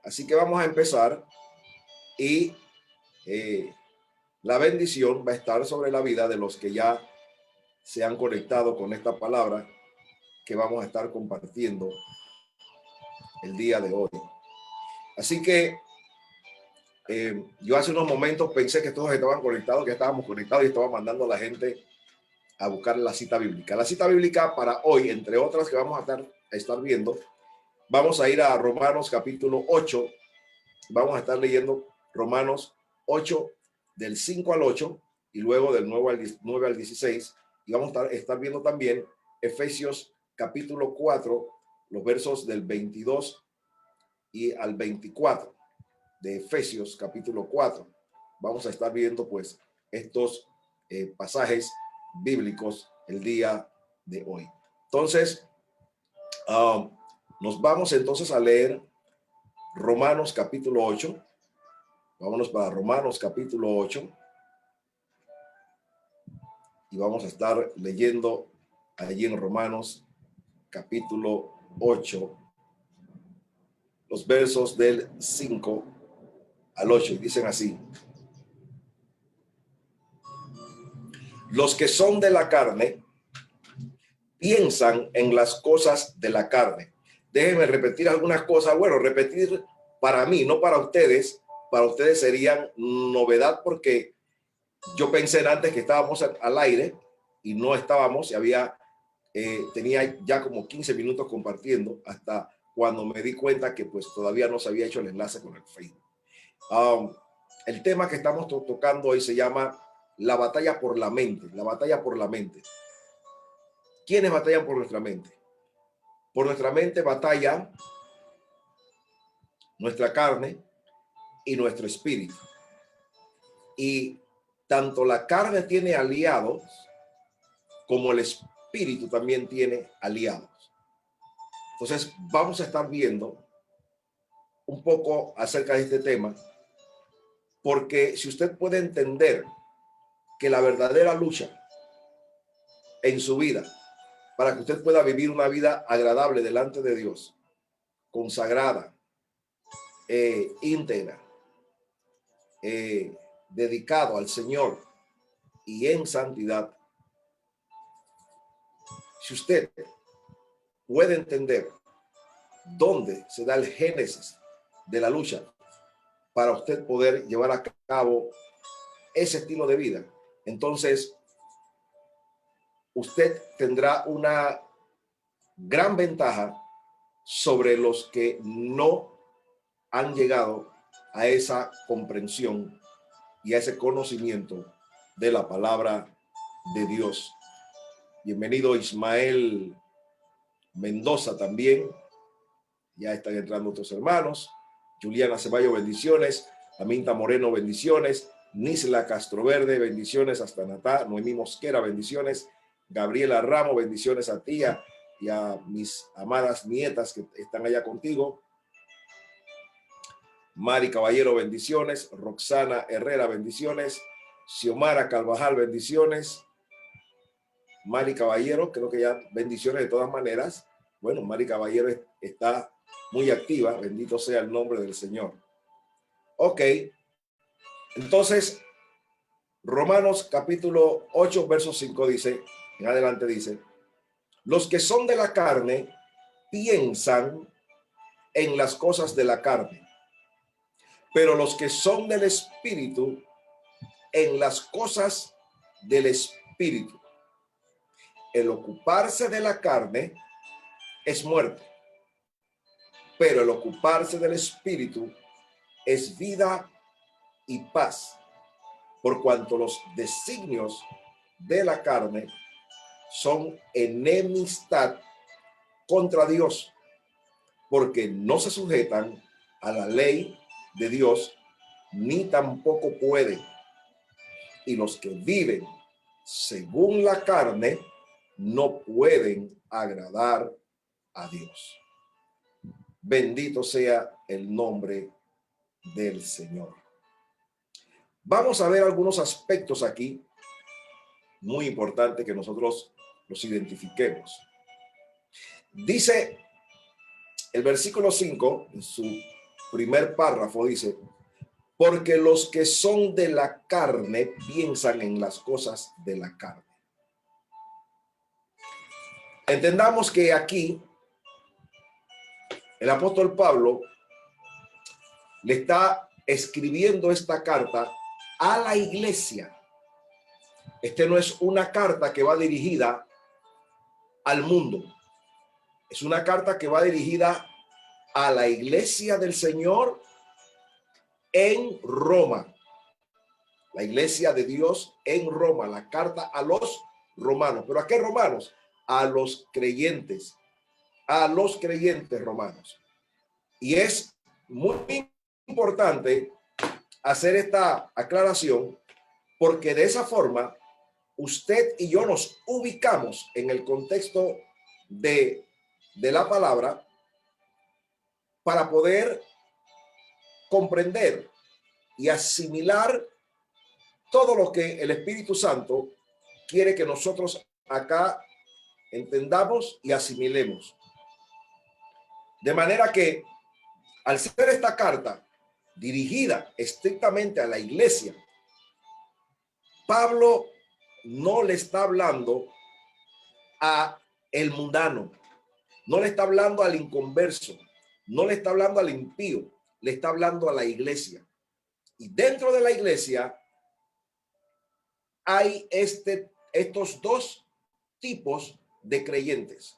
Así que vamos a empezar y la bendición va a estar sobre la vida de los que ya se han conectado con esta palabra que vamos a estar compartiendo el día de hoy. Así que yo hace unos momentos pensé que todos estaban conectados, que estábamos conectados y estaba mandando a la gente a buscar la cita bíblica. La cita bíblica para hoy, entre otras que vamos a estar viendo, vamos a ir a Romanos capítulo 8. Vamos a estar leyendo Romanos 8 del 5 al 8 y luego del 9 al 16. Y vamos a estar viendo también Efesios capítulo 4, los versos del 22 y al 24 de Efesios capítulo 4. Vamos a estar viendo pues estos pasajes bíblicos el día de hoy. Entonces, nos vamos entonces a leer Romanos capítulo 8. Vámonos para Romanos capítulo 8. Y vamos a estar leyendo allí en Romanos capítulo 8, los versos del 5 al 8. Y dicen así: los que son de la carne piensan en las cosas de la carne. Déjenme repetir algunas cosas. Bueno, repetir para mí, no para ustedes. Para ustedes serían novedad porque yo pensé antes que estábamos al aire y no estábamos y tenía ya como 15 minutos compartiendo hasta cuando me di cuenta que pues todavía no se había hecho el enlace con el Facebook. El tema que estamos tocando hoy se llama la batalla por la mente, la batalla por la mente. ¿Quiénes batallan por nuestra mente? Por nuestra mente batalla nuestra carne y nuestro espíritu. Y tanto la carne tiene aliados como el espíritu también tiene aliados. Entonces vamos a estar viendo un poco acerca de este tema, porque si usted puede entender que la verdadera lucha en su vida, para que usted pueda vivir una vida agradable delante de Dios, consagrada, íntegra, dedicado al Señor y en santidad, si usted puede entender dónde se da el génesis de la lucha para usted poder llevar a cabo ese estilo de vida, entonces usted tendrá una gran ventaja sobre los que no han llegado a esa comprensión y a ese conocimiento de la palabra de Dios. Bienvenido Ismael Mendoza también. Ya están entrando otros hermanos. Juliana Ceballo, bendiciones. Aminta Moreno, bendiciones. Nisla Castroverde, bendiciones hasta Natá. Noemí Mosquera, bendiciones. Gabriela Ramos, bendiciones a ti y a mis amadas nietas que están allá contigo. Mari Caballero, bendiciones. Roxana Herrera, bendiciones. Xiomara Carvajal, bendiciones. Mari Caballero, creo que ya bendiciones de todas maneras. Bueno, Mari Caballero está muy activa, bendito sea el nombre del Señor. Ok, entonces, Romanos capítulo 8, verso 5 dice, en adelante dice, los que son de la carne piensan en las cosas de la carne, pero los que son del Espíritu, en las cosas del Espíritu. El ocuparse de la carne es muerte, pero el ocuparse del Espíritu es vida y paz, por cuanto los designios de la carne son enemistad contra Dios, porque no se sujetan a la ley de Dios, ni tampoco pueden. Y los que viven según la carne no pueden agradar a Dios. Bendito sea el nombre del Señor. Vamos a ver algunos aspectos aquí muy importantes que nosotros los identifiquemos. Dice el versículo 5 en su primer párrafo dice, porque los que son de la carne piensan en las cosas de la carne. Entendamos que aquí el apóstol Pablo le está escribiendo esta carta a la iglesia. Este no es una carta que va dirigida al mundo. Es una carta que va dirigida a la iglesia del Señor en Roma. La iglesia de Dios en Roma. La carta a los romanos. ¿Pero a qué romanos? A los creyentes. A los creyentes romanos. Y es muy importante hacer esta aclaración porque de esa forma usted y yo nos ubicamos en el contexto de la palabra para poder comprender y asimilar todo lo que el Espíritu Santo quiere que nosotros acá entendamos y asimilemos. De manera que al ser esta carta dirigida estrictamente a la iglesia, Pablo no le está hablando a el mundano, no le está hablando al inconverso, no le está hablando al impío, le está hablando a la iglesia. Y dentro de la iglesia hay estos dos tipos de creyentes.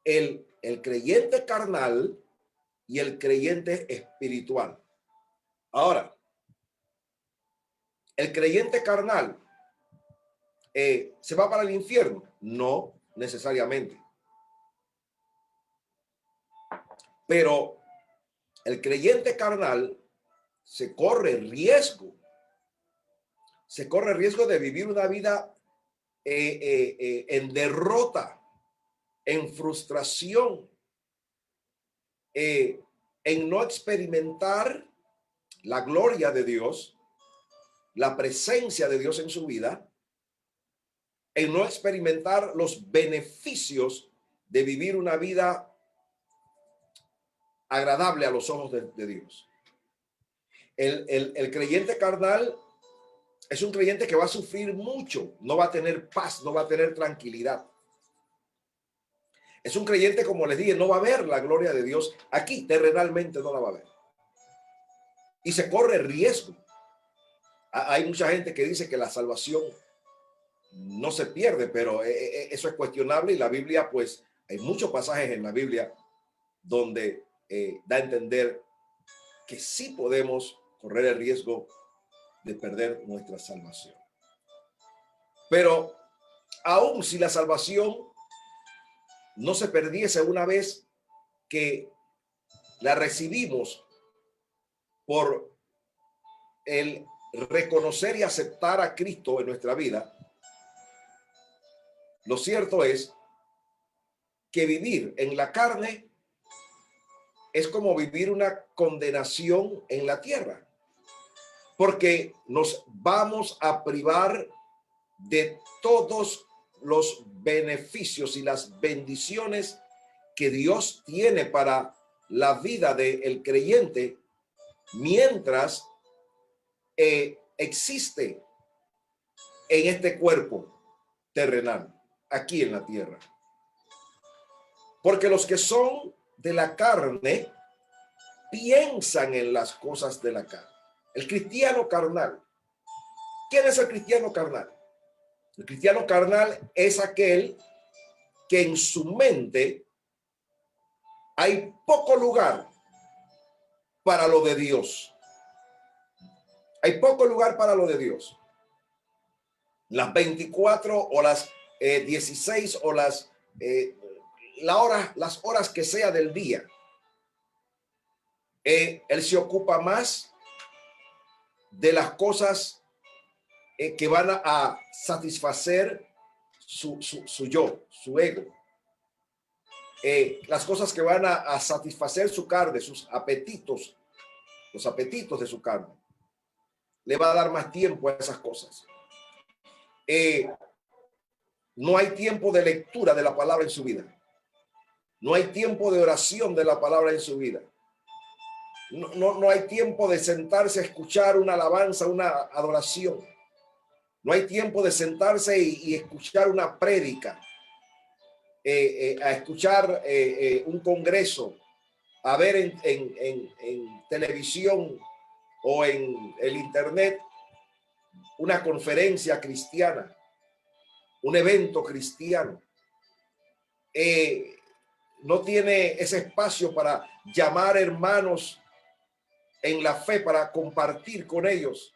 El creyente carnal y el creyente espiritual. Ahora, el creyente carnal ¿se va para el infierno? No necesariamente. Pero el creyente carnal se corre riesgo de vivir una vida en derrota, en frustración, en no experimentar la gloria de Dios, la presencia de Dios en su vida, en no experimentar los beneficios de vivir una vida agradable a los ojos de Dios. El creyente carnal es un creyente que va a sufrir mucho, no va a tener paz, no va a tener tranquilidad. Es un creyente, como les dije, no va a ver la gloria de Dios aquí, terrenalmente no la va a ver. Y se corre riesgo. Hay mucha gente que dice que la salvación no se pierde, pero eso es cuestionable y la Biblia, pues, hay muchos pasajes en la Biblia donde da a entender que sí podemos correr el riesgo de perder nuestra salvación. Pero aun si la salvación no se perdiese una vez que la recibimos por el reconocer y aceptar a Cristo en nuestra vida, lo cierto es que vivir en la carne es como vivir una condenación en la tierra, porque nos vamos a privar de todos los beneficios y las bendiciones que Dios tiene para la vida del creyente mientras existe en este cuerpo terrenal, aquí en la tierra. Porque los que son de la carne piensan en las cosas de la carne. El cristiano carnal. ¿Quién es el cristiano carnal? El cristiano carnal es aquel que en su mente hay poco lugar para lo de Dios. Hay poco lugar para lo de Dios. Las 24 o las 16 o las horas que sea del día, él se ocupa más de las cosas que van a satisfacer su yo, su ego. Las cosas que van a satisfacer su carne, sus apetitos, los apetitos de su carne. Le va a dar más tiempo a esas cosas. No hay tiempo de lectura de la palabra en su vida. No hay tiempo de oración de la palabra en su vida. No hay tiempo de sentarse a escuchar una alabanza, una adoración. No hay tiempo de sentarse y escuchar una prédica, a escuchar un congreso, a ver en televisión o en el internet una conferencia cristiana, un evento cristiano. No tiene ese espacio para llamar hermanos en la fe, para compartir con ellos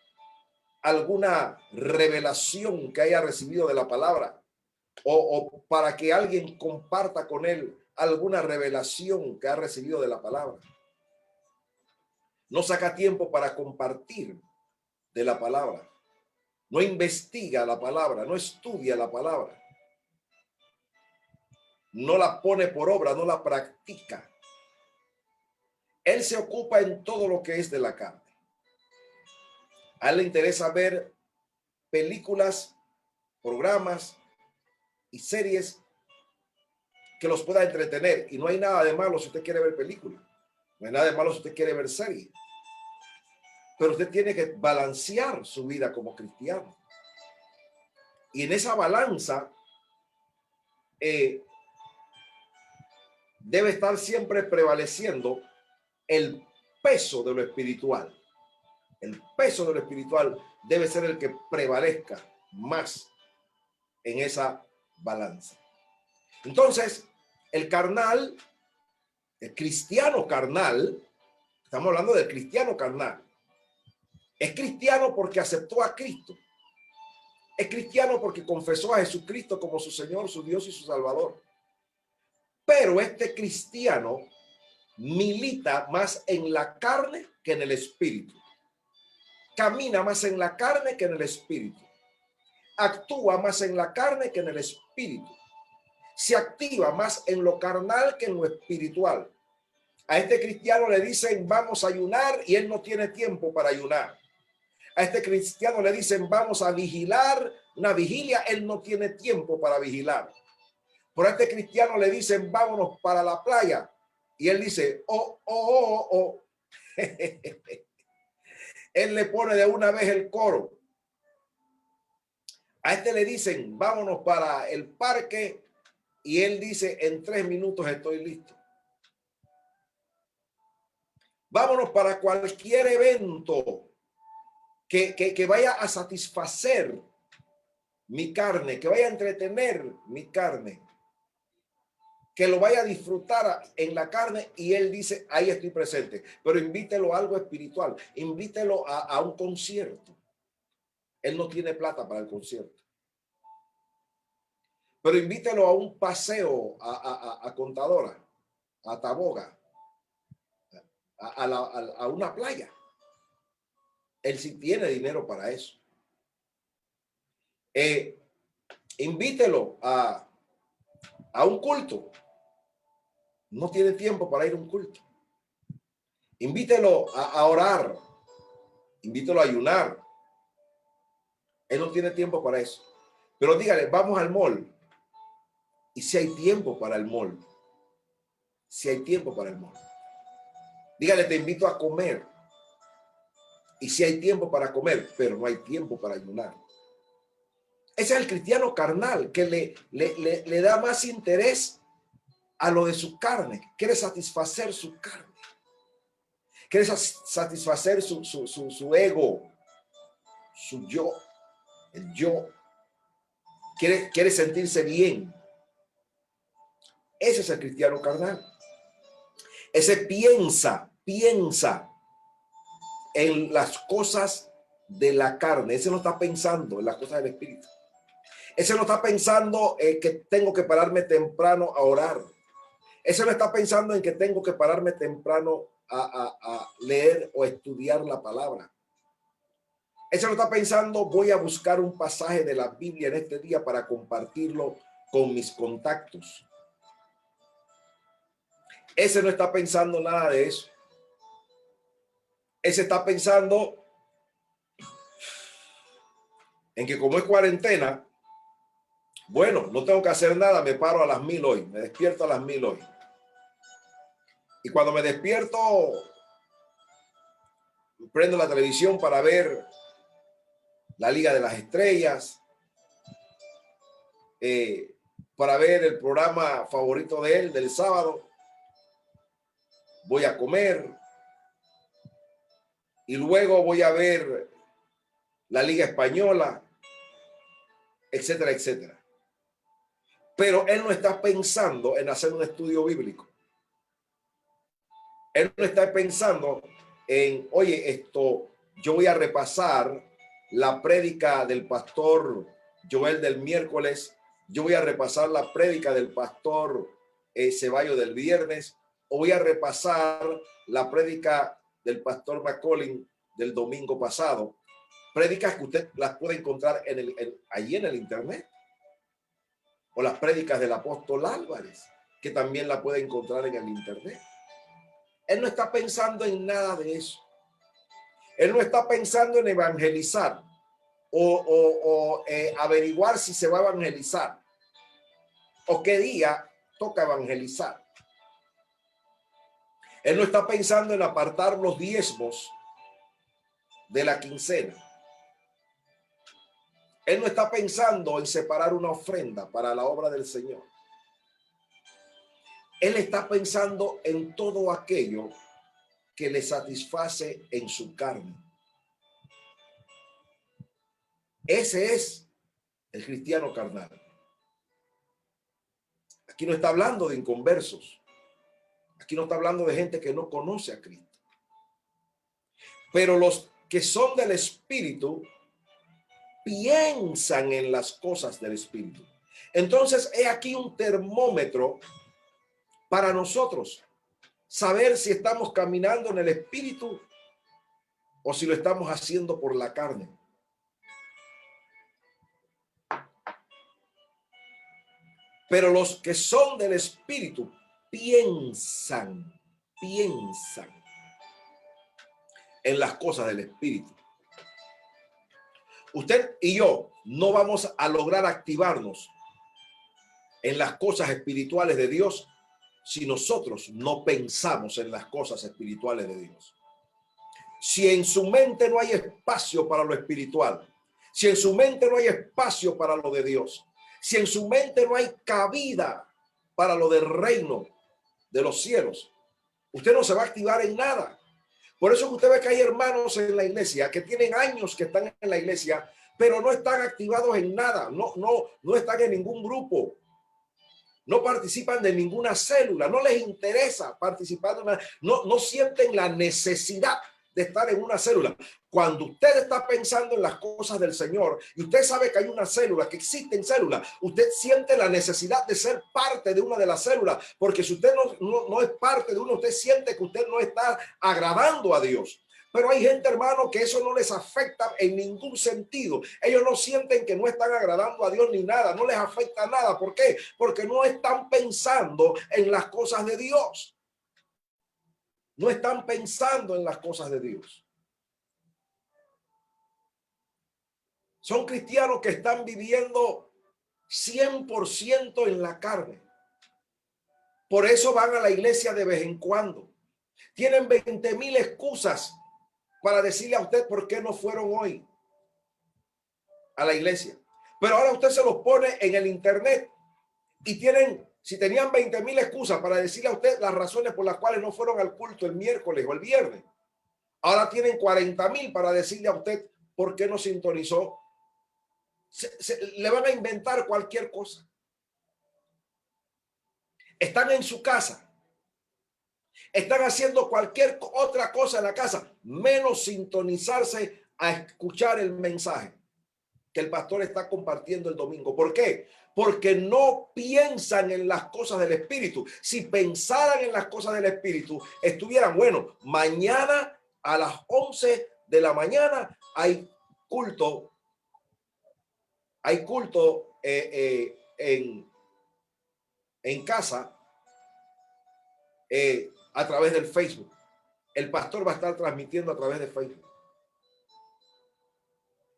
alguna revelación que haya recibido de la palabra, o para que alguien comparta con él alguna revelación que ha recibido de la palabra. No saca tiempo para compartir de la palabra. No investiga la palabra, no estudia la palabra. No la pone por obra, no la practica. Él se ocupa en todo lo que es de la carne. A él le interesa ver películas, programas y series que los pueda entretener. Y no hay nada de malo si usted quiere ver películas. No hay nada de malo si usted quiere ver series. Pero usted tiene que balancear su vida como cristiano. Y en esa balanza debe estar siempre prevaleciendo el peso de lo espiritual. El peso de lo espiritual debe ser el que prevalezca más en esa balanza. Entonces, el carnal, el cristiano carnal, estamos hablando del cristiano carnal, es cristiano porque aceptó a Cristo. Es cristiano porque confesó a Jesucristo como su Señor, su Dios y su Salvador. Pero este cristiano milita más en la carne que en el espíritu. Camina más en la carne que en el espíritu. Actúa más en la carne que en el espíritu. Se activa más en lo carnal que en lo espiritual. A este cristiano le dicen vamos a ayunar y él no tiene tiempo para ayunar. A este cristiano le dicen vamos a vigilar una vigilia, él no tiene tiempo para vigilar. Por a este cristiano le dicen vámonos para la playa y él dice oh. Él le pone de una vez el coro. A este le dicen vámonos para el parque y él dice en 3 minutos estoy listo. Vámonos para cualquier evento que vaya a satisfacer mi carne, que vaya a entretener mi carne, que lo vaya a disfrutar en la carne, y él dice, ahí estoy presente. Pero invítelo a algo espiritual, invítelo a un concierto. Él no tiene plata para el concierto. Pero invítelo a un paseo a Contadora, a Taboga, a una playa. Él sí tiene dinero para eso. Invítelo a un culto. No tiene tiempo para ir a un culto. Invítelo a orar. Invítelo a ayunar. Él no tiene tiempo para eso. Pero dígale, vamos al mall. Y si hay tiempo para el mall. Si hay tiempo para el mall. Dígale, te invito a comer. Y si hay tiempo para comer, pero no hay tiempo para ayunar. Ese es el cristiano carnal que le da más interés a lo de su carne. Quiere satisfacer su carne. Quiere satisfacer su ego, su yo, el yo. Quiere sentirse bien. Ese es el cristiano carnal. Ese piensa en las cosas de la carne. Ese no está pensando en las cosas del espíritu. Ese no está pensando que tengo que pararme temprano a orar. Ese no está pensando en que tengo que pararme temprano a leer o estudiar la palabra. Ese no está pensando voy a buscar un pasaje de la Biblia en este día para compartirlo con mis contactos. Ese no está pensando nada de eso. Ese está pensando en que como es cuarentena, bueno, no tengo que hacer nada, me paro a las 1000 hoy, me despierto a las 1000 hoy. Y cuando me despierto, prendo la televisión para ver la Liga de las Estrellas, para ver el programa favorito de él del sábado. Voy a comer y luego voy a ver la Liga Española, etcétera, etcétera. Pero él no está pensando en hacer un estudio bíblico. Él no está pensando en, oye, yo voy a repasar la prédica del pastor Joel del miércoles, yo voy a repasar la prédica del pastor Ceballos del viernes, o voy a repasar la prédica del pastor McCollin del domingo pasado. Prédicas que usted las puede encontrar allí en el internet. O las prédicas del apóstol Álvarez, que también la puede encontrar en el internet. Él no está pensando en nada de eso. Él no está pensando en evangelizar o averiguar si se va a evangelizar o qué día toca evangelizar. Él no está pensando en apartar los diezmos de la quincena. Él no está pensando en separar una ofrenda para la obra del Señor. Él está pensando en todo aquello que le satisface en su carne. Ese es el cristiano carnal. Aquí no está hablando de inconversos. Aquí no está hablando de gente que no conoce a Cristo. Pero los que son del Espíritu piensan en las cosas del Espíritu. Entonces, he aquí un termómetro para nosotros. Saber si estamos caminando en el Espíritu o si lo estamos haciendo por la carne. Pero los que son del Espíritu piensan en las cosas del Espíritu. Usted y yo no vamos a lograr activarnos en las cosas espirituales de Dios si nosotros no pensamos en las cosas espirituales de Dios. Si en su mente no hay espacio para lo espiritual, si en su mente no hay espacio para lo de Dios, si en su mente no hay cabida para lo del reino de los cielos, usted no se va a activar en nada. Por eso que usted ve que hay hermanos en la iglesia que tienen años que están en la iglesia, pero no están activados en nada, no están en ningún grupo, no participan de ninguna célula, no les interesa participar de una, no sienten la necesidad de estar en una célula. Cuando usted está pensando en las cosas del Señor y usted sabe que hay una célula, que existen células, usted siente la necesidad de ser parte de una de las células, porque si usted no es parte de una, usted siente que usted no está agradando a Dios. Pero hay gente, hermano, que eso no les afecta en ningún sentido. Ellos no sienten que no están agradando a Dios ni nada, no les afecta nada. ¿Por qué? Porque no están pensando en las cosas de Dios. No están pensando en las cosas de Dios. Son cristianos que están viviendo 100% en la carne. Por eso van a la iglesia de vez en cuando. Tienen 20,000 excusas para decirle a usted por qué no fueron hoy a la iglesia. Pero ahora usted se los pone en el internet y si tenían 20,000 excusas para decirle a usted las razones por las cuales no fueron al culto el miércoles o el viernes, ahora tienen 40,000 para decirle a usted por qué no sintonizó. Le van a inventar cualquier cosa. Están en su casa. Están haciendo cualquier otra cosa en la casa, menos sintonizarse a escuchar el mensaje que el pastor está compartiendo el domingo. ¿Por qué? Porque no piensan en las cosas del Espíritu. Si pensaran en las cosas del Espíritu, estuvieran, bueno, mañana a las 11 de la mañana hay culto. Hay culto en casa a través del Facebook. El pastor va a estar transmitiendo a través de Facebook.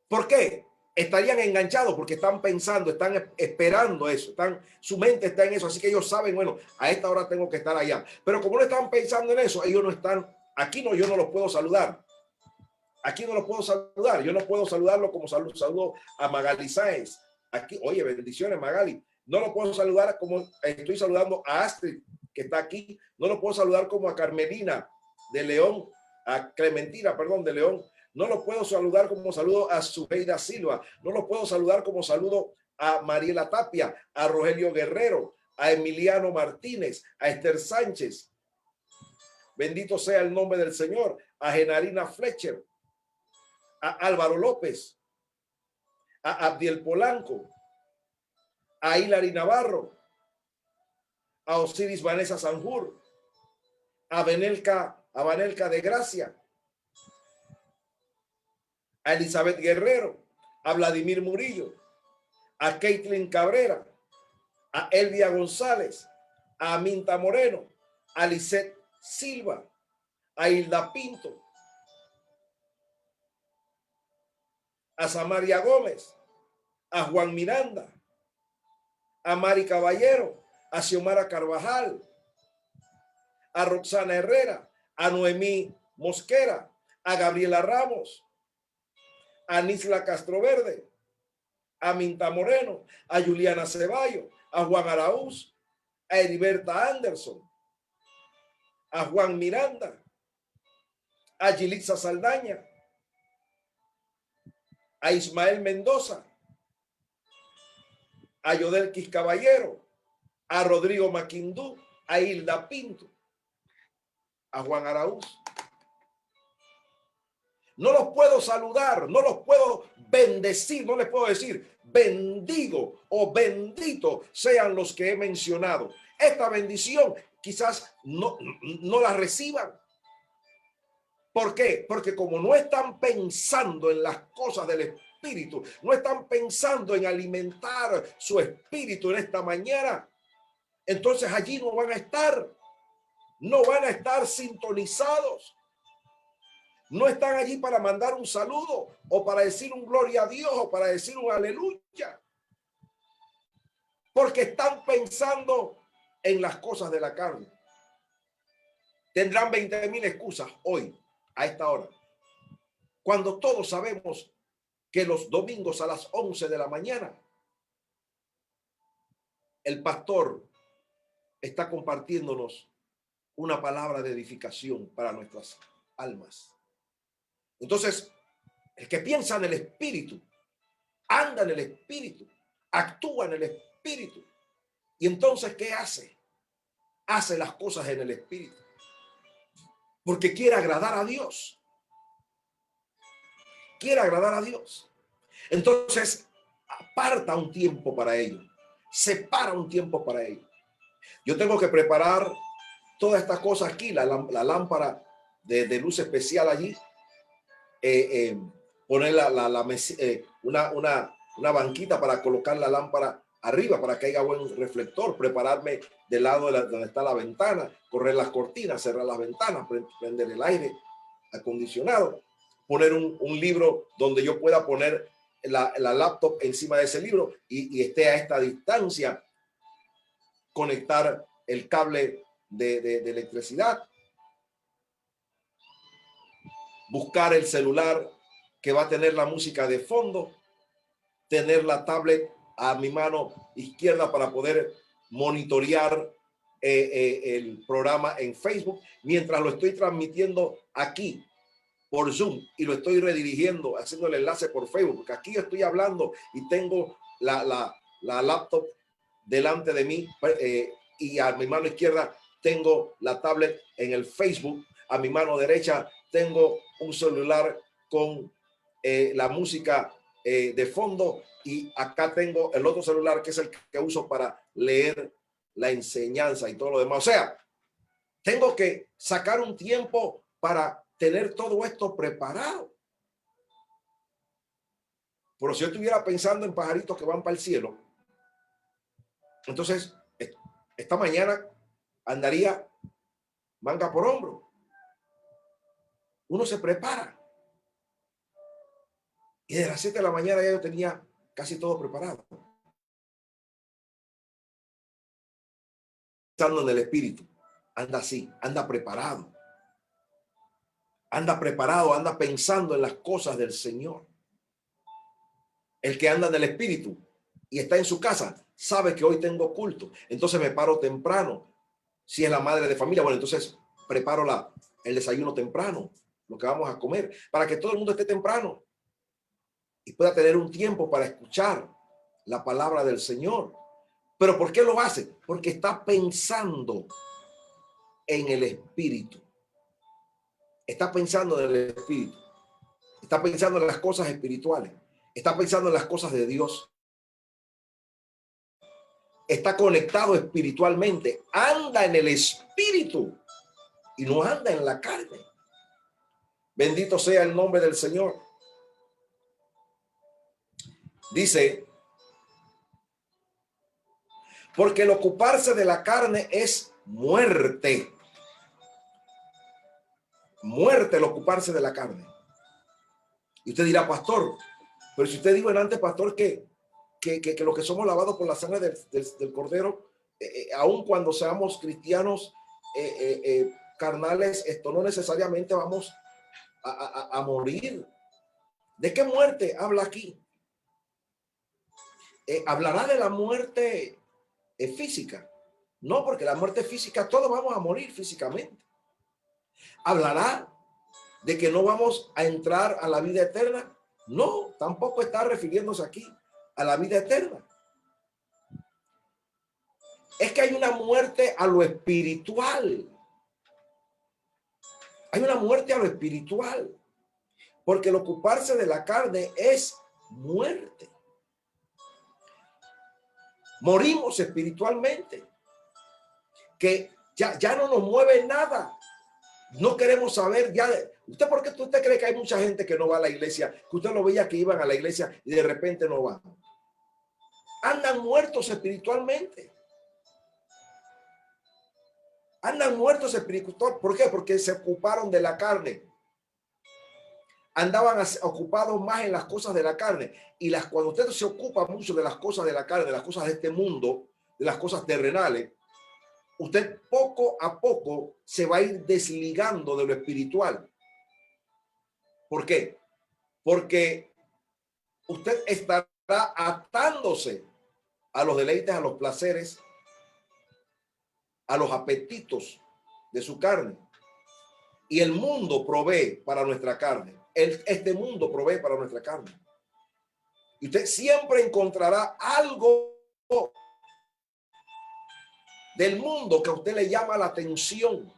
¿Por qué? Estarían enganchados porque están pensando, están esperando eso, su mente está en eso, así que ellos saben, bueno, a esta hora tengo que estar allá. Pero como no están pensando en eso, ellos no están, aquí no, yo no los puedo saludar. Aquí no lo puedo saludar. Yo no puedo saludarlo como saludo a Magali Sáenz. Aquí, oye, bendiciones, Magali. No lo puedo saludar como estoy saludando a Astrid, que está aquí. No lo puedo saludar como a Carmelina de León, a Clementina, perdón, de León. No lo puedo saludar como saludo a Zubeida Silva. No lo puedo saludar como saludo a Mariela Tapia, a Rogelio Guerrero, a Emiliano Martínez, a Esther Sánchez. Bendito sea el nombre del Señor. A Genarina Fletcher, a Álvaro López, a Abdiel Polanco, a Hilary Navarro, a Osiris Vanessa Sanjur, a Vanelca de Gracia, a Elizabeth Guerrero, a Vladimir Murillo, a Caitlin Cabrera, a Elvia González, a Aminta Moreno, a Lisette Silva, a Hilda Pinto, a Samaria Gómez, a Juan Miranda, a Mari Caballero, a Xiomara Carvajal, a Roxana Herrera, a Noemí Mosquera, a Gabriela Ramos, a Nisla Castroverde, a Minta Moreno, a Juliana Ceballos, a Juan Araúz, a Heriberta Anderson, a Juan Miranda, a Yilitza Saldaña, a Ismael Mendoza, a Yodelquis Caballero, a Rodrigo Maquindú, a Hilda Pinto, a Juan Araúz. No los puedo saludar, no los puedo bendecir, no les puedo decir bendigo o bendito sean los que he mencionado. Esta bendición quizás no la reciban. ¿Por qué? Porque como no están pensando en las cosas del Espíritu, no están pensando en alimentar su espíritu en esta mañana, entonces allí no van a estar sintonizados. No están allí para mandar un saludo o para decir un gloria a Dios o para decir un aleluya. Porque están pensando en las cosas de la carne. Tendrán 20,000 excusas hoy, a esta hora. Cuando todos sabemos que los domingos a las 11 de la mañana, el pastor está compartiéndonos una palabra de edificación para nuestras almas. Entonces, el que piensa en el Espíritu, anda en el Espíritu, actúa en el Espíritu. Y entonces, ¿qué hace? Hace las cosas en el Espíritu. Porque quiere agradar a Dios. Quiere agradar a Dios. Entonces, aparta un tiempo para ello. Separa un tiempo para ello. Yo tengo que preparar todas estas cosas aquí, la lámpara de luz especial allí. Poner una banquita para colocar la lámpara arriba para que haya buen reflector, prepararme del lado donde está la ventana, correr las cortinas, cerrar las ventanas, prender el aire acondicionado, poner un libro donde yo pueda poner la laptop encima de ese libro y esté a esta distancia, conectar el cable de electricidad, buscar el celular que va a tener la música de fondo, tener la tablet a mi mano izquierda para poder monitorear el programa en Facebook mientras lo estoy transmitiendo aquí por Zoom y lo estoy redirigiendo, haciendo el enlace por Facebook, porque aquí yo estoy hablando y tengo la laptop delante de mí y a mi mano izquierda tengo la tablet en el Facebook, a mi mano derecha tengo un celular con la música de fondo y acá tengo el otro celular que es el que uso para leer la enseñanza y todo lo demás. O sea, tengo que sacar un tiempo para tener todo esto preparado. Pero si yo estuviera pensando en pajaritos que van para el cielo, entonces esta mañana andaría manga por hombro. Uno se prepara. Y de las 7 de la mañana ya yo tenía casi todo preparado. Pensando en el espíritu. Anda así, anda preparado. anda preparado, anda pensando en las cosas del Señor. El que anda en el Espíritu y está en su casa sabe que hoy tengo culto, entonces me paro temprano. Si es la madre de familia, bueno, entonces preparo el desayuno temprano, lo que vamos a comer, para que todo el mundo esté temprano y pueda tener un tiempo para escuchar la palabra del Señor. ¿Pero por qué lo hace? Porque está pensando en el Espíritu. Está pensando en el Espíritu. Está pensando en las cosas espirituales. Está pensando en las cosas de Dios. Está conectado espiritualmente. Anda en el Espíritu y no anda en la carne. Bendito sea el nombre del Señor. Dice, porque el ocuparse de la carne es muerte. Muerte el ocuparse de la carne. Y usted dirá, pastor, pero si usted dijo antes, pastor, que los que somos lavados por la sangre del Cordero, aun cuando seamos cristianos carnales, esto no necesariamente vamos a morir. ¿De qué muerte habla aquí? ¿Hablará de la muerte física? No, porque la muerte física, todos vamos a morir físicamente. ¿Hablará de que no vamos a entrar a la vida eterna? No, tampoco está refiriéndose aquí a la vida eterna. Es que hay una muerte a lo espiritual. Hay una muerte a lo espiritual. Porque el ocuparse de la carne es muerte. Morimos espiritualmente. Que ya no nos mueve nada. No queremos saber ya. ¿Usted por qué usted cree que hay mucha gente que no va a la iglesia? Que usted lo veía que iban a la iglesia y de repente no van. Andan muertos espiritualmente. Andan muertos espiritualmente. ¿Por qué? Porque se ocuparon de la carne. Andaban ocupados más en las cosas de la carne. Y cuando usted se ocupa mucho de las cosas de la carne, de las cosas de este mundo, de las cosas terrenales, usted poco a poco se va a ir desligando de lo espiritual. ¿Por qué? Porque usted estará atándose a los deleites, a los placeres, a los apetitos de su carne. Y el mundo provee para nuestra carne. Este mundo provee para nuestra carne. Y usted siempre encontrará algo del mundo que a usted le llama la atención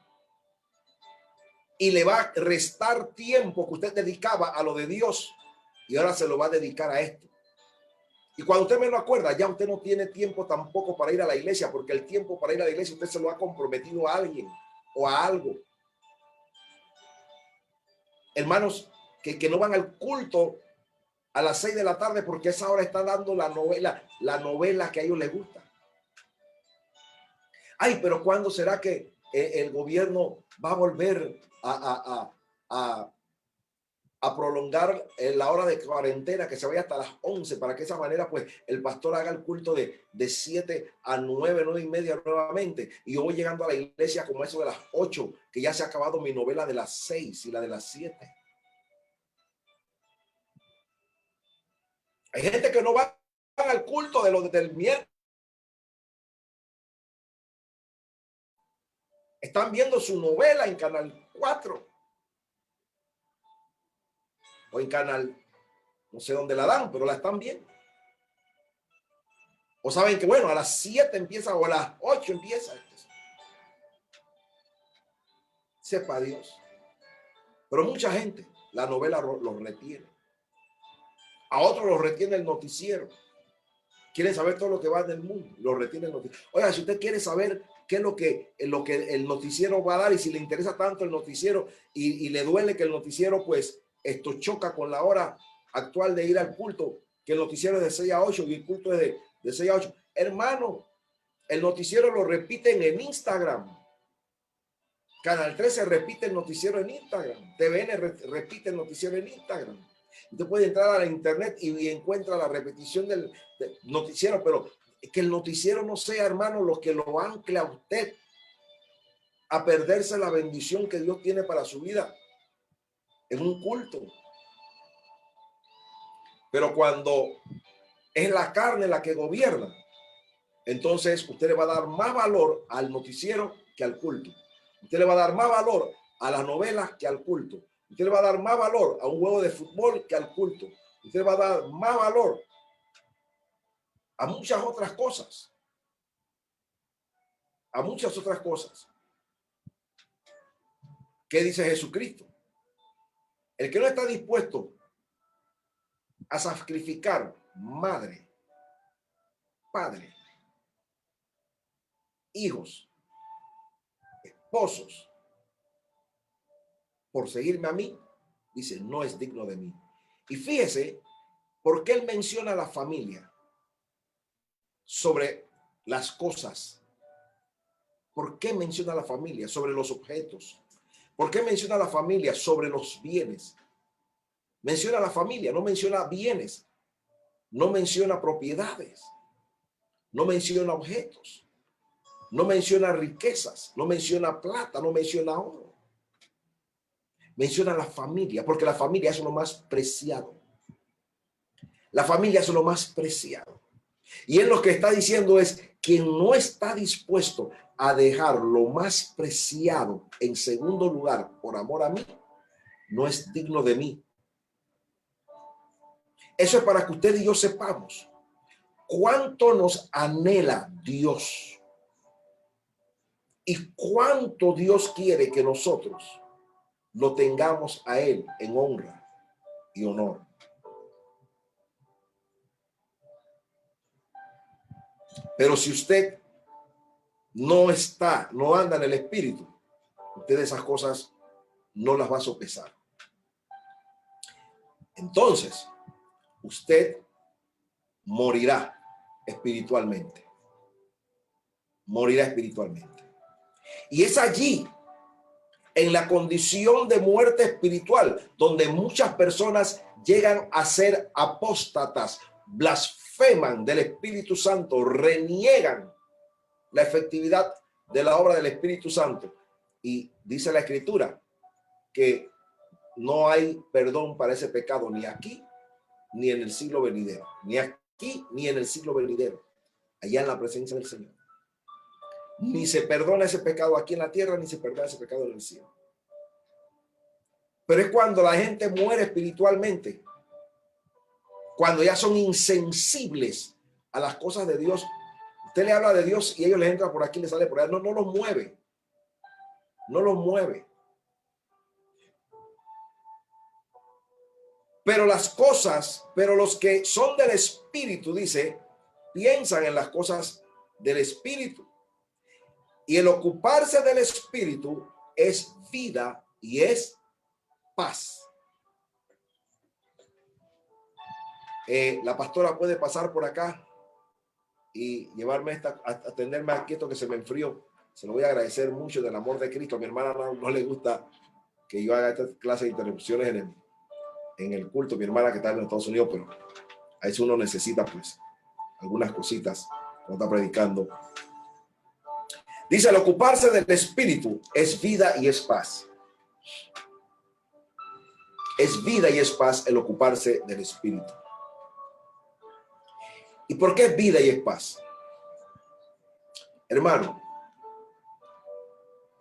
y le va a restar tiempo que usted dedicaba a lo de Dios y ahora se lo va a dedicar a esto. Y cuando usted menos acuerda, ya usted no tiene tiempo tampoco para ir a la iglesia, porque el tiempo para ir a la iglesia usted se lo ha comprometido a alguien o a algo. Hermanos que no van al culto a las 6 de la tarde porque a esa hora está dando la novela que a ellos les gusta. Ay, pero ¿cuándo será que el gobierno va a volver a prolongar la hora de cuarentena, que se vaya hasta las 11, para que de esa manera pues el pastor haga el culto de 7 a 9, 9 y media nuevamente? Y yo voy llegando a la iglesia como eso de las 8, que ya se ha acabado mi novela de las 6 y la de las 7. Hay gente que no va al culto del miércoles. Están viendo su novela en Canal 4 o en Canal, no sé dónde la dan, pero la están viendo. O saben que, bueno, a las 7 empieza o a las 8 empieza. Sepa Dios. Pero mucha gente, la novela los retiene. A otros los retiene el noticiero. Quieren saber todo lo que va en el mundo. Los retiene el noticiero. Oiga, si usted quiere saber qué es lo que el noticiero va a dar y si le interesa tanto el noticiero y le duele que el noticiero pues esto choca con la hora actual de ir al culto, que el noticiero es de 6 a 8 y el culto es de 6 a 8. Hermano, el noticiero lo repiten en Instagram. Canal 13 repite el noticiero en Instagram. TVN repite el noticiero en Instagram. Usted puede entrar a la internet y encuentra la repetición del noticiero, pero que el noticiero no sea, hermano, lo que lo ancle a usted a perderse la bendición que Dios tiene para su vida. en un culto. Pero cuando es la carne la que gobierna, entonces usted le va a dar más valor al noticiero que al culto. Usted le va a dar más valor a las novelas que al culto. Usted le va a dar más valor a un juego de fútbol que al culto. Usted le va a dar más valor a muchas otras cosas. A muchas otras cosas. ¿Qué dice Jesucristo? El que no está dispuesto a sacrificar madre, padre, hijos, esposos, por seguirme a mí, dice, no es digno de mí. Y fíjese, ¿por qué él menciona a la familia sobre las cosas? ¿Por qué menciona a la familia sobre los objetos? ¿Por qué menciona a la familia sobre los bienes? Menciona a la familia, no menciona bienes, no menciona propiedades, no menciona objetos, no menciona riquezas, no menciona plata, no menciona oro. Menciona a la familia, porque la familia es lo más preciado. La familia es lo más preciado. Y él lo que está diciendo es, quien no está dispuesto a dejar lo más preciado en segundo lugar por amor a mí, no es digno de mí. Eso es para que usted y yo sepamos cuánto nos anhela Dios y cuánto Dios quiere que nosotros lo tengamos a él en honra y honor. Pero si usted no anda en el espíritu, usted esas cosas no las va a sopesar. Entonces, usted morirá espiritualmente. Morirá espiritualmente. Y es allí, en la condición de muerte espiritual, donde muchas personas llegan a ser apóstatas, blasfeman del Espíritu Santo, reniegan la efectividad de la obra del Espíritu Santo. Y dice la Escritura que no hay perdón para ese pecado ni aquí ni en el siglo venidero, ni aquí ni en el siglo venidero, allá en la presencia del Señor. Ni se perdona ese pecado aquí en la tierra, ni se perdona ese pecado en el cielo. Pero es cuando la gente muere espiritualmente, cuando ya son insensibles a las cosas de Dios. Usted le habla de Dios y ellos les entra por aquí, les sale por allá. No los mueve. No los mueve. Pero los que son del Espíritu, dice, piensan en las cosas del Espíritu. Y el ocuparse del Espíritu es vida y es paz. La pastora puede pasar por acá y llevarme atenderme aquí esto que se me enfrió. Se lo voy a agradecer mucho del amor de Cristo. A mi hermana no le gusta que yo haga esta clase de interrupciones en el culto. Mi hermana que está en Estados Unidos, pero a veces uno necesita pues algunas cositas cuando está predicando. Dice, el ocuparse del Espíritu es vida y es paz. Es vida y es paz el ocuparse del Espíritu. ¿Y por qué es vida y es paz? Hermano,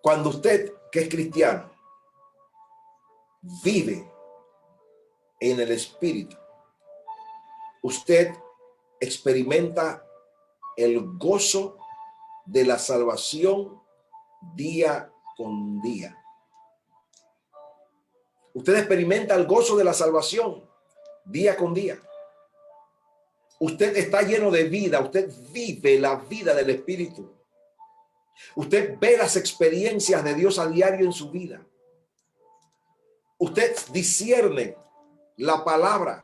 cuando usted, que es cristiano, vive en el Espíritu, usted experimenta el gozo de la salvación día con día. Usted experimenta el gozo de la salvación día con día. Usted está lleno de vida, usted vive la vida del Espíritu. Usted ve las experiencias de Dios a diario en su vida. Usted discierne la palabra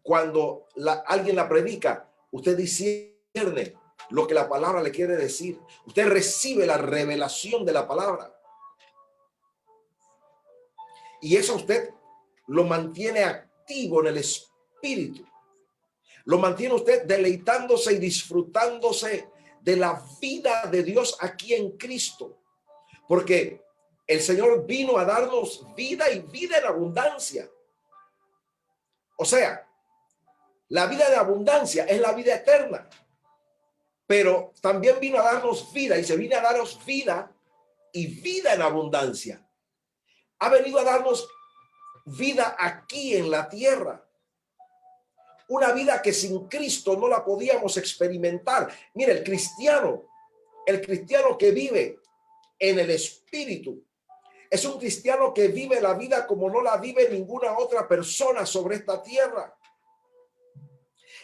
cuando alguien la predica. Usted discierne lo que la palabra le quiere decir. Usted recibe la revelación de la palabra. Y eso usted lo mantiene activo en el Espíritu. Lo mantiene usted deleitándose y disfrutándose de la vida de Dios aquí en Cristo. Porque El Señor vino a darnos vida y vida en abundancia. O sea, la vida de abundancia es la vida eterna. Pero también vino a darnos vida y se vino a darnos vida y vida en abundancia. Ha venido a darnos vida aquí en la tierra. Una vida que sin Cristo no la podíamos experimentar. Mire, el cristiano que vive en el Espíritu, es un cristiano que vive la vida como no la vive ninguna otra persona sobre esta tierra.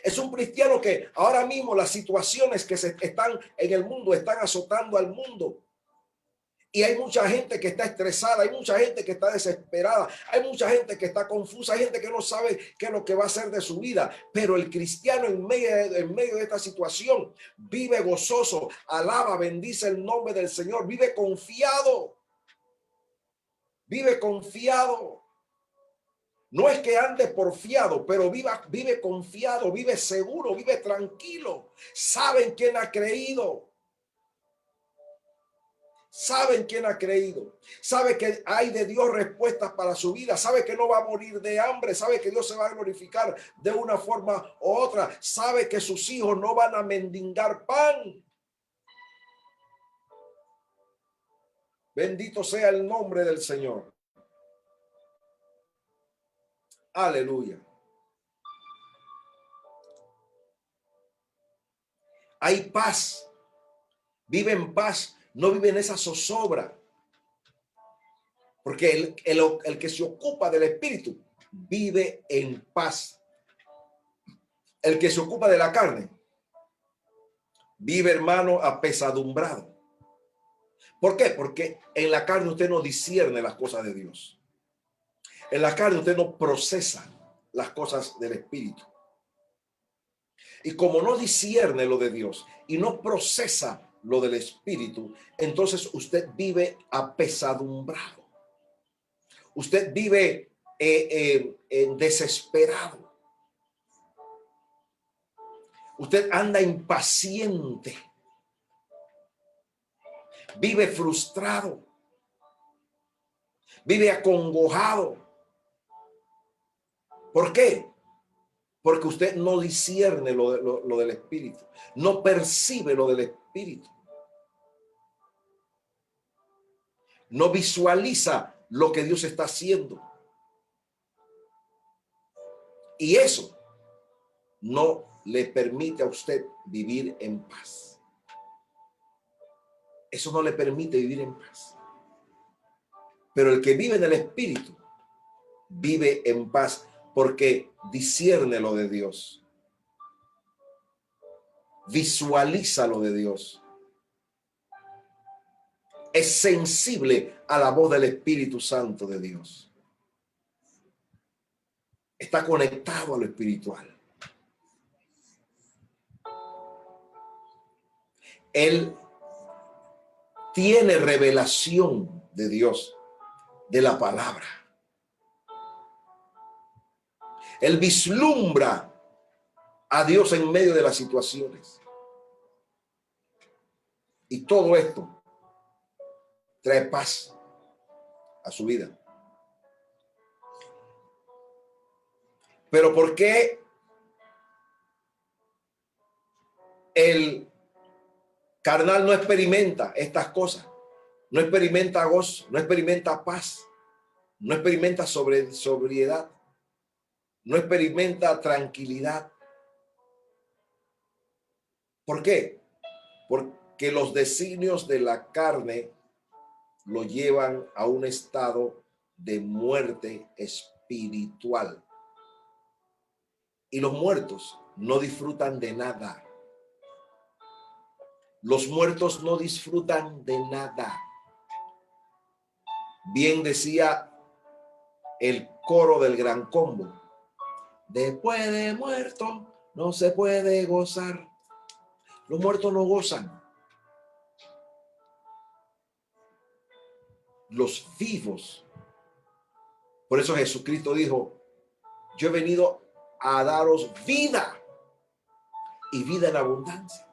Es un cristiano que ahora mismo las situaciones que se están en el mundo están azotando al mundo. Y hay mucha gente que está estresada, hay mucha gente que está desesperada, hay mucha gente que está confusa, hay gente que no sabe qué es lo que va a hacer de su vida. Pero el cristiano en medio de esta situación vive gozoso, alaba, bendice el nombre del Señor, vive confiado. Vive confiado. No es que ande porfiado, pero vive confiado, vive seguro, vive tranquilo. Saben quién ha creído. Saben quién ha creído. Sabe que hay de Dios respuestas para su vida. Sabe que no va a morir de hambre. Sabe que Dios se va a glorificar de una forma u otra. Sabe que sus hijos no van a mendigar pan. Bendito sea el nombre del Señor. Aleluya. Hay paz. Vive en paz. No vive en esa zozobra. Porque el que se ocupa del espíritu vive en paz. El que se ocupa de la carne vive, hermano, apesadumbrado. ¿Por qué? Porque en la carne usted no discierne las cosas de Dios. En la carne usted no procesa las cosas del espíritu. Y como no discierne lo de Dios y no procesa lo del espíritu, entonces usted vive apesadumbrado. Usted vive desesperado. Usted anda impaciente. Vive frustrado. Vive acongojado. ¿Por qué? Porque usted no discierne lo del espíritu. No percibe lo del espíritu. No visualiza lo que Dios está haciendo. Y eso no le permite a usted vivir en paz. Eso no le permite vivir en paz. Pero el que vive en el espíritu vive en paz porque discierne lo de Dios. Visualiza lo de Dios. Es sensible a la voz del Espíritu Santo de Dios. Está conectado a lo espiritual. Él tiene revelación de Dios, de la palabra. Él vislumbra a Dios en medio de las situaciones. Y todo esto trae paz a su vida. Pero ¿por qué el carnal no experimenta estas cosas? No experimenta gozo, no experimenta paz, no experimenta sobriedad, no experimenta tranquilidad. ¿Por qué? Porque los designios de la carne lo llevan a un estado de muerte espiritual. Y los muertos no disfrutan de nada. Los muertos no disfrutan de nada. Bien decía el coro del Gran Combo: después de muerto no se puede gozar. Los muertos no gozan. Los vivos. Por eso Jesucristo dijo: yo he venido a daros vida y vida en abundancia.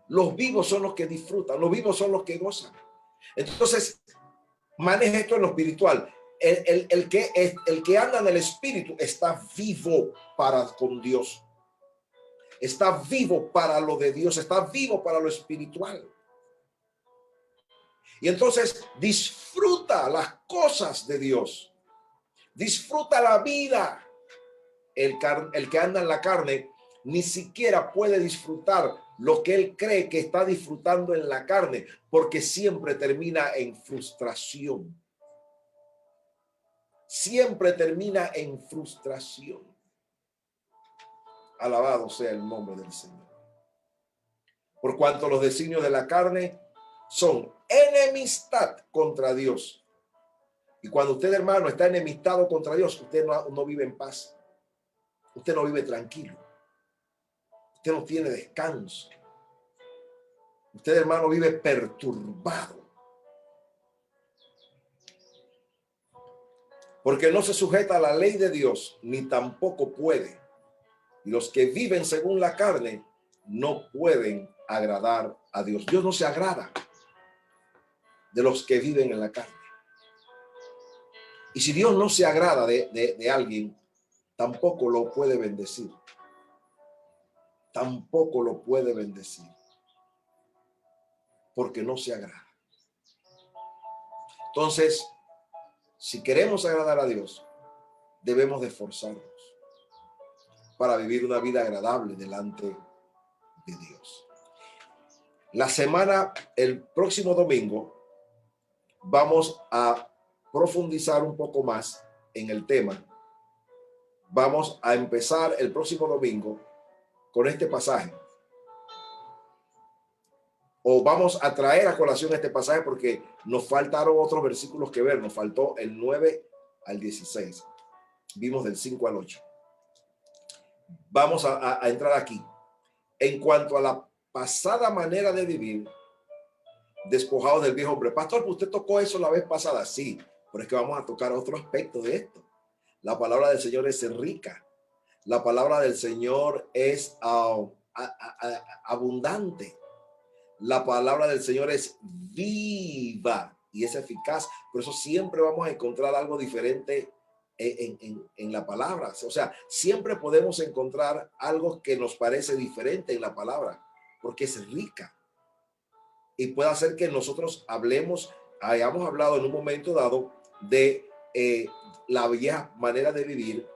Los vivos son los que disfrutan, los vivos son los que gozan. Entonces, Maneja esto en lo espiritual. El que anda en el espíritu está vivo para con Dios. Está vivo para lo de Dios. Está vivo para lo espiritual. Y entonces disfruta las cosas de Dios. Disfruta la vida. El que anda en la carne ni siquiera puede disfrutar lo que él cree que está disfrutando en la carne, porque siempre termina en frustración. Siempre termina en frustración. Alabado sea el nombre del Señor. Por cuanto los designios de la carne son enemistad contra Dios. Y cuando usted, hermano, está enemistado contra Dios, usted no vive en paz. Usted no vive tranquilo. Usted no tiene descanso. Usted, hermano, vive perturbado. Porque no se sujeta a la ley de Dios, ni tampoco puede. Y los que viven según la carne no pueden agradar a Dios. Dios no se agrada de los que viven en la carne. Y si Dios no se agrada de alguien, tampoco lo puede bendecir. Tampoco lo puede bendecir. Porque no se agrada. Entonces, si queremos agradar a Dios, debemos de esforzarnos para vivir una vida agradable delante de Dios. La semana, el próximo domingo, vamos a profundizar un poco más en el tema. Vamos a empezar el próximo domingo con este pasaje. O vamos a traer a colación este pasaje porque nos faltaron otros versículos que ver. Nos faltó el 9 al 16. Vimos del 5 al 8. Vamos a entrar aquí. En cuanto a la pasada manera de vivir, despojados del viejo hombre. Pastor, ¿usted tocó eso la vez pasada? Sí, pero es que vamos a tocar otro aspecto de esto. La palabra del Señor es rica. La palabra del Señor es abundante. La palabra del Señor es viva y es eficaz. Por eso siempre vamos a encontrar algo diferente en la palabra. O sea, siempre podemos encontrar algo que nos parece diferente en la palabra, porque es rica. Y puede hacer que nosotros hayamos hablado en un momento dado de la vieja manera de vivir,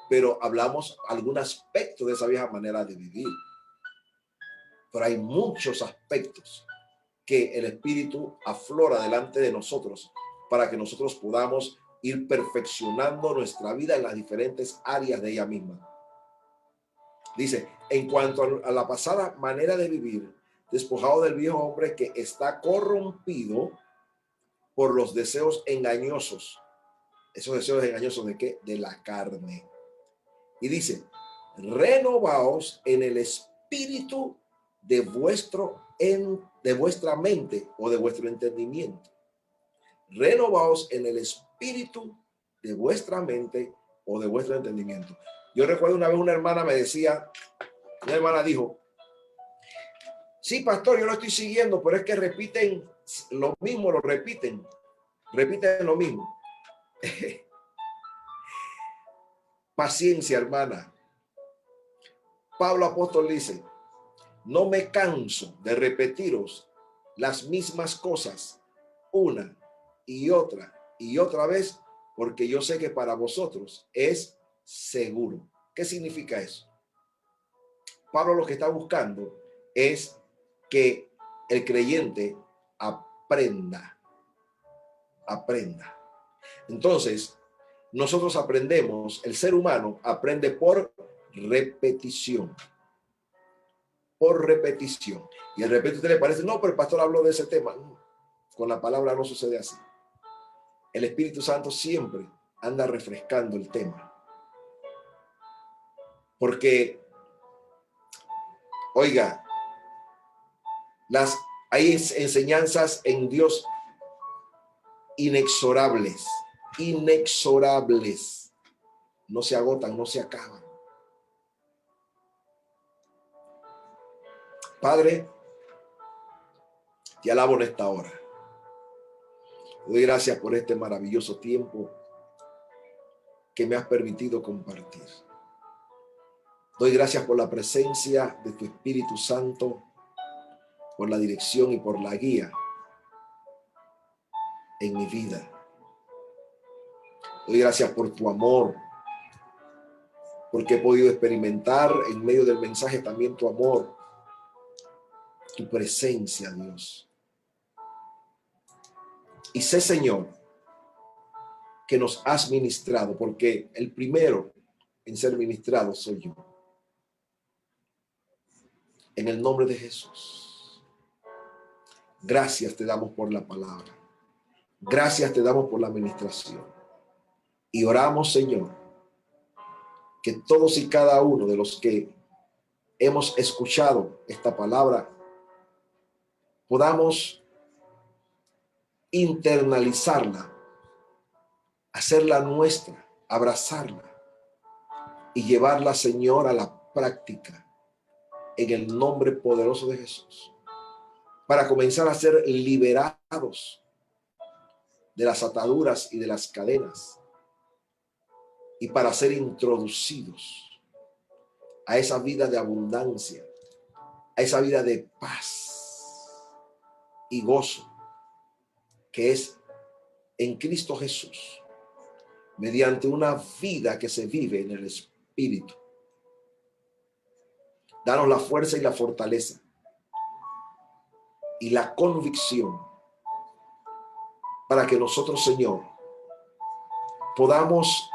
pero hablamos algún aspecto de esa vieja manera de vivir. Pero hay muchos aspectos que el Espíritu aflora delante de nosotros para que nosotros podamos ir perfeccionando nuestra vida en las diferentes áreas de ella misma. Dice, en cuanto a la pasada manera de vivir, despojado del viejo hombre que está corrompido por los deseos engañosos. ¿Esos deseos engañosos de qué? De la carne. Y dice, renovaos en el espíritu de vuestra mente o de vuestro entendimiento. Renovaos en el espíritu de vuestra mente o de vuestro entendimiento. Yo recuerdo una vez una hermana me decía, una hermana dijo, sí, pastor, yo lo estoy siguiendo, pero es que repiten lo mismo, repiten lo mismo. Paciencia, hermana. Pablo apóstol dice, no me canso de repetiros las mismas cosas una y otra vez, porque yo sé que para vosotros es seguro. ¿Qué significa eso? Pablo lo que está buscando es que el creyente aprenda. Entonces, nosotros aprendemos, el ser humano aprende por repetición. Por repetición. Y de repente a usted le parece, no, pero el pastor habló de ese tema. No, con la palabra no sucede así. El Espíritu Santo siempre anda refrescando el tema. Porque, oiga, hay enseñanzas en Dios inexorables. No se agotan, no se acaban. Padre, te alabo en esta hora. Doy gracias por este maravilloso tiempo que me has permitido compartir. Doy gracias por la presencia de tu Espíritu Santo, por la dirección y por la guía en mi vida. Doy gracias por tu amor, porque he podido experimentar en medio del mensaje también tu amor, tu presencia, Dios. Y sé, Señor, que nos has ministrado, porque el primero en ser ministrado soy yo. En el nombre de Jesús, gracias te damos por la palabra. Gracias te damos por la administración. Y oramos, Señor, que todos y cada uno de los que hemos escuchado esta palabra podamos internalizarla, hacerla nuestra, abrazarla y llevarla, Señor, a la práctica en el nombre poderoso de Jesús, para comenzar a ser liberados de las ataduras y de las cadenas y para ser introducidos a esa vida de abundancia, a esa vida de paz y gozo que es en Cristo Jesús, mediante una vida que se vive en el Espíritu. Danos la fuerza y la fortaleza y la convicción para que nosotros, Señor, podamos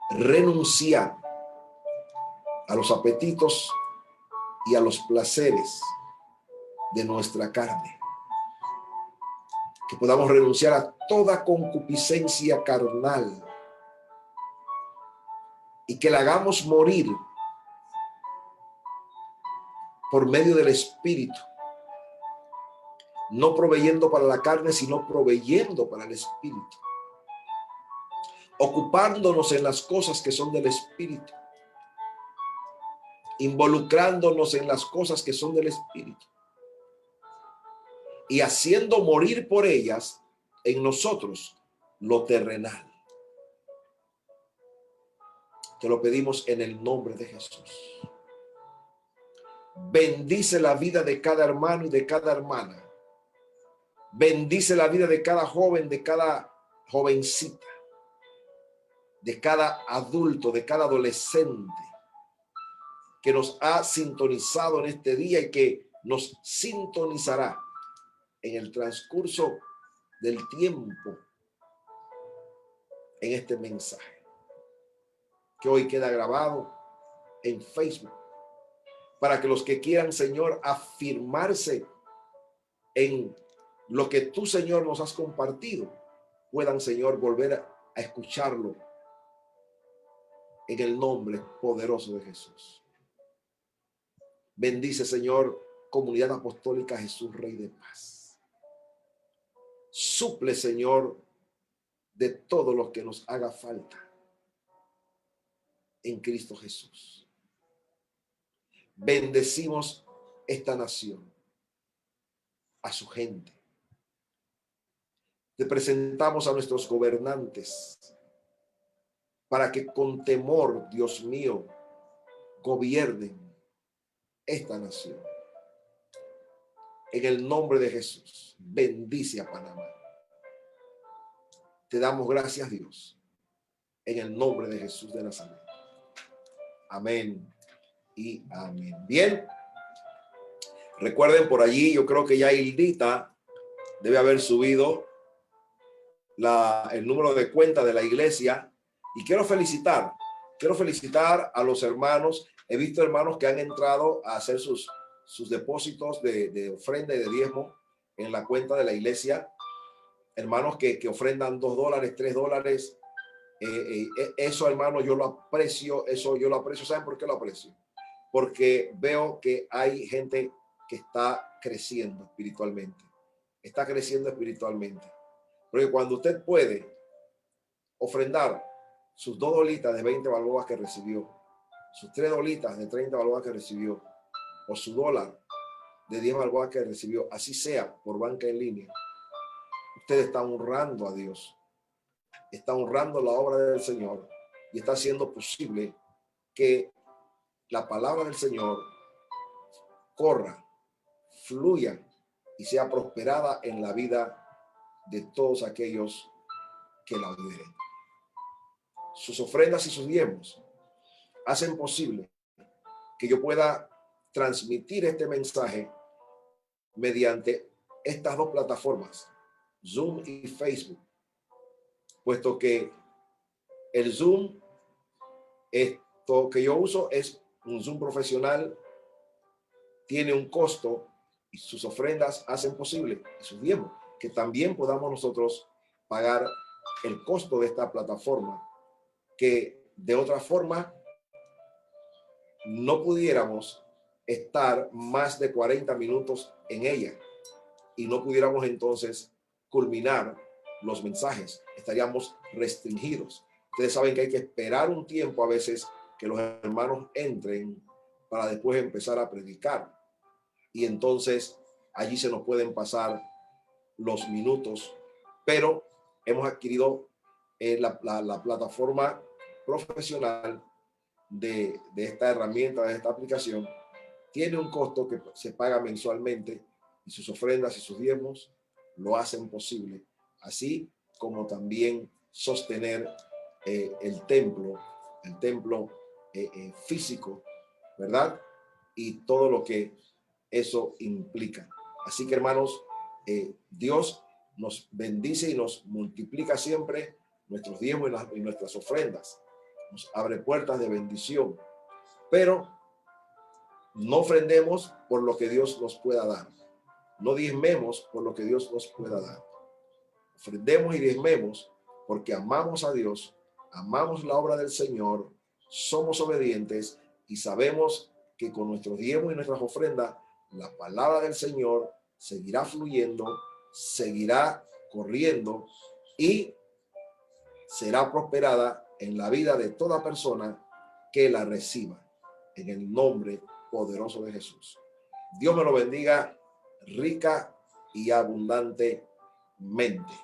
renunciar a los apetitos y a los placeres de nuestra carne. Que podamos renunciar a toda concupiscencia carnal y que la hagamos morir por medio del Espíritu, no proveyendo para la carne, sino proveyendo para el Espíritu, ocupándonos en las cosas que son del Espíritu, involucrándonos en las cosas que son del Espíritu y haciendo morir por ellas en nosotros lo terrenal. Te lo pedimos en el nombre de Jesús. Bendice la vida de cada hermano y de cada hermana. Bendice la vida de cada joven, de cada jovencita, de cada adulto, de cada adolescente que nos ha sintonizado en este día y que nos sintonizará en el transcurso del tiempo en este mensaje, que hoy queda grabado en Facebook, para que los que quieran, Señor, afirmarse en lo que tú, Señor, nos has compartido, puedan, Señor, volver a escucharlo en el nombre poderoso de Jesús. Bendice, Señor, Comunidad Apostólica Jesús, Rey de Paz. Suple, Señor, de todo lo que nos haga falta en Cristo Jesús. Bendecimos esta nación, a su gente. Te presentamos a nuestros gobernantes para que con temor, Dios mío, gobiernen esta nación. En el nombre de Jesús, bendice a Panamá. Te damos gracias, Dios, en el nombre de Jesús de Nazaret. Amén y amén. Bien, recuerden por allí, yo creo que ya Hildita debe haber subido el número de cuenta de la iglesia, y quiero felicitar a los hermanos. He visto hermanos que han entrado a hacer sus depósitos de ofrenda y de diezmo en la cuenta de la iglesia, hermanos que ofrendan $2, $3. Eso, hermano, yo lo aprecio. ¿Saben por qué lo aprecio? Porque veo que hay gente que está creciendo espiritualmente. Porque cuando usted puede ofrendar sus $2 de 20 balboas que recibió, sus $3 de 30 balboas que recibió, o su $1 de 10 balboas que recibió, así sea por banca en línea, usted está honrando a Dios, está honrando la obra del Señor y está haciendo posible que la palabra del Señor corra, fluya y sea prosperada en la vida de todos aquellos que la oyeren. Sus ofrendas y sus diezmos hacen posible que yo pueda transmitir este mensaje mediante estas dos plataformas, Zoom y Facebook, puesto que el Zoom, esto que yo uso es un Zoom profesional, tiene un costo y sus ofrendas hacen posible, y sus diezmos, que también podamos nosotros pagar el costo de esta plataforma, que de otra forma no pudiéramos estar más de 40 minutos en ella y no pudiéramos entonces culminar los mensajes, estaríamos restringidos. Ustedes saben que hay que esperar un tiempo a veces que los hermanos entren para después empezar a predicar, y entonces allí se nos pueden pasar los minutos, pero hemos adquirido la plataforma profesional de esta herramienta, de esta aplicación. Tiene un costo que se paga mensualmente y sus ofrendas y sus diezmos lo hacen posible, así como también sostener el templo físico, ¿verdad? Y todo lo que eso implica. Así que, hermanos, Dios nos bendice y nos multiplica siempre nuestros diezmos y nuestras ofrendas. Nos abre puertas de bendición, pero no ofrendemos por lo que Dios nos pueda dar. No diezmemos por lo que Dios nos pueda dar. Ofrendemos y diezmemos porque amamos a Dios, amamos la obra del Señor, somos obedientes y sabemos que con nuestros diezmos y nuestras ofrendas, la palabra del Señor seguirá fluyendo, seguirá corriendo y será prosperada en la vida de toda persona que la reciba, en el nombre poderoso de Jesús. Dios me lo bendiga rica y abundantemente.